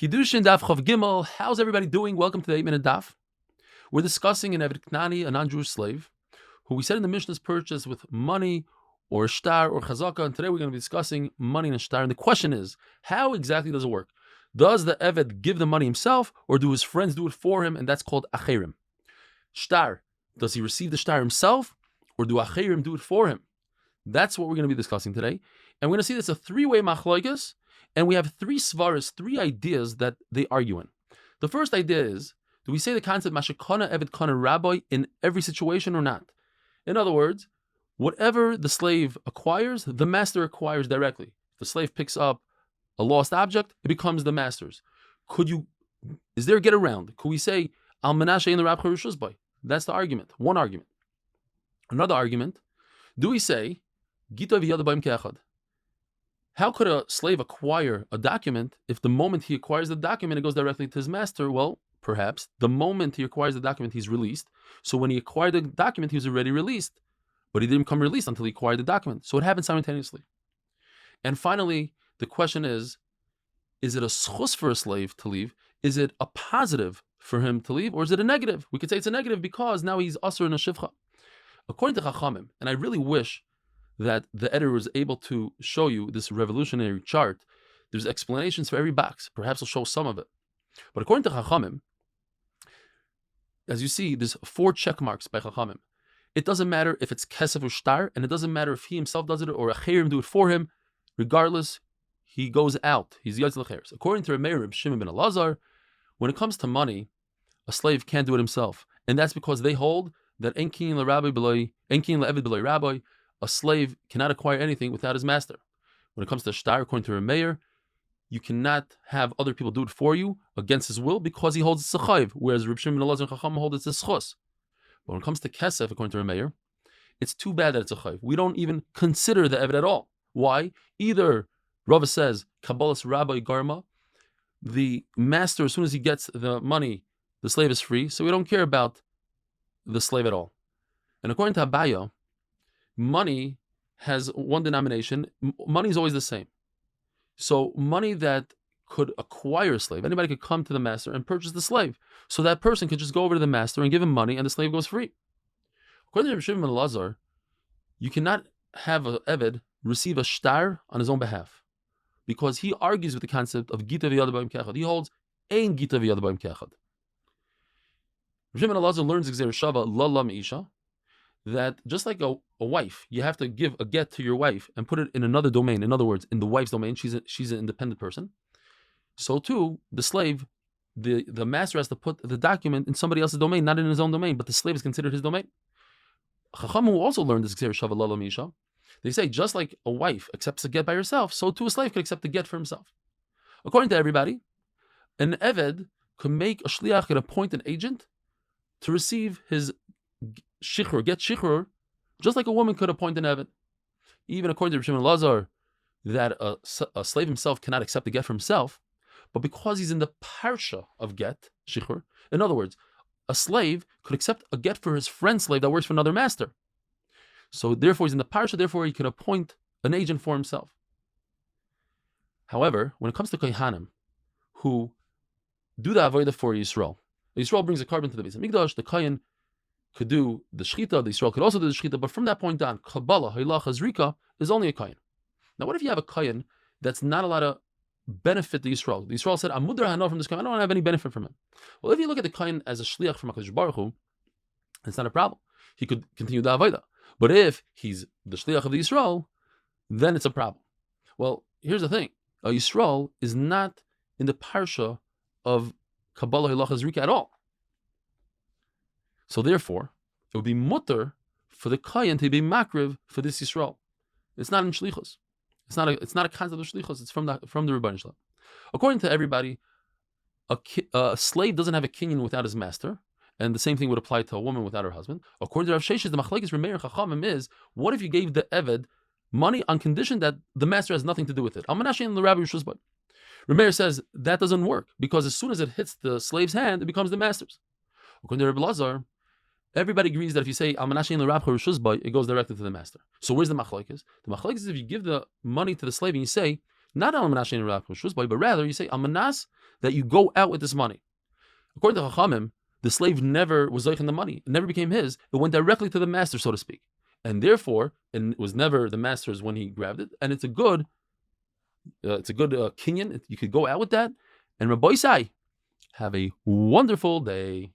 Kiddushin daf Gimel. How's everybody doing? Welcome to the 8-minute daf. We're discussing an Eved Knani, a non-Jewish slave, who we said in the Mishnah is purchased with money or shtar or chazaka, and today we're going to be discussing money and shtar. And the question is, how exactly does it work? Does the Eved give the money himself, or do his friends do it for him? And that's called acherim. Shtar, does he receive the shtar himself, or do acherim do it for him? That's what we're going to be discussing today. And we're going to see this a three-way machlokes, and we have three svaras, three ideas that they argue in. The first idea is, do we say the concept mashakana eved kana rabbi in every situation or not? In other words, whatever the slave acquires, the master acquires directly. If the slave picks up a lost object, it becomes the master's. Is there a get around? Could we say al menashe in the rabcha rishusbay? That's the argument. One argument. Another argument, do we say gita v'yada b'im ke'echad? How could a slave acquire a document if the moment he acquires the document, it goes directly to his master? Well, perhaps the moment he acquires the document, he's released. So when he acquired the document, he was already released, but he didn't become released until he acquired the document. So it happened simultaneously. And finally, the question is it a schus for a slave to leave? Is it a positive for him to leave, or is it a negative? We could say it's a negative because now he's asur in a shivcha. According to Chachamim, and I really wish that the editor was able to show you this revolutionary chart. There's explanations for every box. Perhaps I'll show some of it. But according to Chachamim, as you see, there's 4 check marks by Chachamim. It doesn't matter if it's kesef or shtar, and it doesn't matter if he himself does it or acherim do it for him. Regardless, he goes out. He's yotz l'cheres. According to Reb Shimon ben Elazar, when it comes to money, a slave can't do it himself. And that's because they hold that en kin l'eved b'loi rabbi, a slave cannot acquire anything without his master. When it comes to shtar, according to Remeir, you cannot have other people do it for you against his will because he holds it's a chayiv, whereas Reb Shimon ben Elazar and Chacham hold it's a schos. But when it comes to kesef, according to Remeir, it's too bad that it's a chayiv. We don't even consider the eved at all. Why? Either Rava says kabbalas rabbi garma, the master, as soon as he gets the money, the slave is free, so we don't care about the slave at all. And according to Abaya, money has one denomination. Money is always the same. So money that could acquire a slave, anybody could come to the master and purchase the slave. So that person could just go over to the master and give him money and the slave goes free. According to Reb Shimon ben Elazar, you cannot have an eved receive a shtar on his own behalf because he argues with the concept of gita v'yada b'im ke'echad. He holds ein gita v'yada b'im ke'echad. Reb Shimon ben Elazar learns Gzeir Shava la me'isha, that just like a wife, you have to give a get to your wife and put it in another domain. In other words, in the wife's domain, she's an independent person. So too, the slave, the master has to put the document in somebody else's domain, not in his own domain, but the slave is considered his domain. Chacham, who also learned this Gzeir Shava Lala Misha, they say just like a wife accepts a get by herself, so too a slave could accept a get for himself. According to everybody, an Eved could make a shliach, could appoint an agent to receive his shichur, get shichur, just like a woman could appoint an eved. Even according to Reb Shimon Elazar, that a slave himself cannot accept a get for himself, but because he's in the parsha of get, shichur, in other words, a slave could accept a get for his friend slave that works for another master. So therefore he's in the parsha, therefore he can appoint an agent for himself. However, when it comes to kohanim, who do the avodah for Yisrael brings a carbon to the Beis Hamikdash, the kohen could do the shchita, the Yisrael could also do the shchita, but from that point on, Kabbalah, Haylacha, Zrika is only a kohen. Now, what if you have a kohen that's not allowed to benefit the Yisrael? The Yisrael said, I'm mudra hana from this kohen, I don't have any benefit from him. Well, if you look at the kohen as a shliach from HaKadosh Baruch Hu, it's not a problem. He could continue the avodah. But if he's the shliach of the Yisrael, then it's a problem. Well, here's the thing. A Yisrael is not in the parsha of Kabbalah, Haylacha, Zrika at all. So therefore, it would be mutter for the kohen to be makriv for this Yisrael. It's not in shlichus. It's not a concept of shlichus. It's from the Rebbeinu Shalom. According to everybody, a slave doesn't have a kinyan without his master, and the same thing would apply to a woman without her husband. According to Rav Sheshes, the machlekes Remeir and Chachamim is, what if you gave the eved money on condition that the master has nothing to do with it? Al-Menashe and the Rabbi Rishusbad. Remeir says that doesn't work because as soon as it hits the slave's hand, it becomes the master's. According to Rabbi Lazar, everybody agrees that if you say Al Menashe and L'Rabcha Rishusbay, it goes directly to the master. So where's the machlokes? The machlokes is if you give the money to the slave and you say, Not al-manas she'ein rak reshus bo, but rather you say al-manas that you go out with this money. According to Chachamim, the slave never was zoich in the money. It never became his. It went directly to the master, so to speak. And therefore, it was never the master's when he grabbed it. And it's a good kinyan. You could go out with that. And Rabbi Isai, have a wonderful day.